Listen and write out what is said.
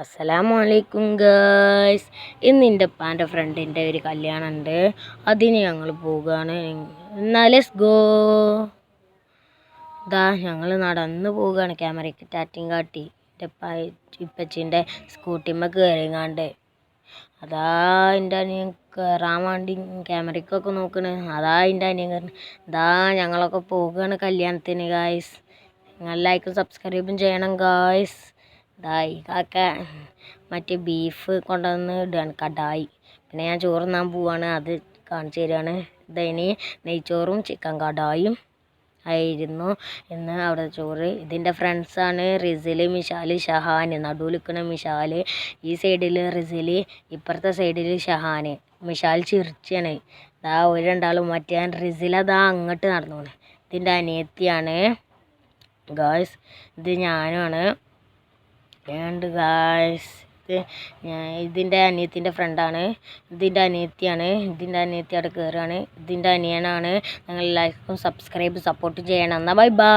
അസ്സലാമലൈക്കും ഗേയ്സ്. ഇന്ന് എൻ്റെ ഉപ്പാൻ്റെ ഫ്രണ്ടിൻ്റെ ഒരു കല്യാണം ഉണ്ട്. അതിന് ഞങ്ങൾ പോവുകയാണ്. എന്നാൽ ലെറ്റ്സ് ഗോ. ഞങ്ങൾ നടന്ന് പോവുകയാണ്. ക്യാമറയ്ക്ക് ടാറ്റിങ് കാട്ടി എൻ്റെ ഇപ്പച്ചീൻ്റെ സ്കൂട്ടിമ്മ കയറിങ്ങാണ്ട് എൻ്റെ അനിയൻ കയറാൻ വേണ്ടി ക്യാമറയ്ക്കൊക്കെ നോക്കണ്. എൻ്റെ അനിയൻ കയറി. ഞങ്ങളൊക്കെ പോവുകയാണ് കല്യാണത്തിന് ഗായ്സ്. നിങ്ങൾ ലൈക്കും സബ്സ്ക്രൈബും ചെയ്യണം ഗായ്സ്. ഈ കാക്ക മറ്റേ ബീഫ് കൊണ്ടുവന്ന് ഇടുകയാണ്, കടായി. പിന്നെ ഞാൻ ചോറ് തിന്നാൻ പോവാണ്, അത് കാണിച്ചു തരികയാണ്. ഇതിന് നെയ്ച്ചോറും ചിക്കൻ കടായും ആയിരുന്നു ഇന്ന് അവിടെ ചോറ്. ഇതിൻ്റെ ഫ്രണ്ട്സാണ് റിസിൽ, മിഷാൽ, ഷഹാൻ. നടുവിൽ നിൽക്കുന്ന മിഷാൽ, ഈ സൈഡിൽ റിസിൽ, ഇപ്പുറത്തെ സൈഡിൽ ഷഹാൻ. മിഷാൽ ചിരിച്ചാണ്. ഒരു രണ്ടാളും. മറ്റേ റിസിൽ അങ്ങോട്ട് നടന്നു. ഇതിൻ്റെ അനിയത്തിയാണ് ഗായ്സ്. ഇത് ഞാനുമാണ്. ഗായ്സ് ഇതിൻ്റെ അനിയത്തിൻ്റെ ഫ്രണ്ടാണ്. ഇതിൻ്റെ അനിയത്തിയാണ്. ഇതിൻ്റെ അനിയത്തി അവിടെ കയറുകയാണ്. ഇതിൻ്റെ അനിയനാണ്. നിങ്ങൾ ലൈക്കും സബ്സ്ക്രൈബ് സപ്പോർട്ട് ചെയ്യണം. എന്നാൽ ബൈ ബൈ.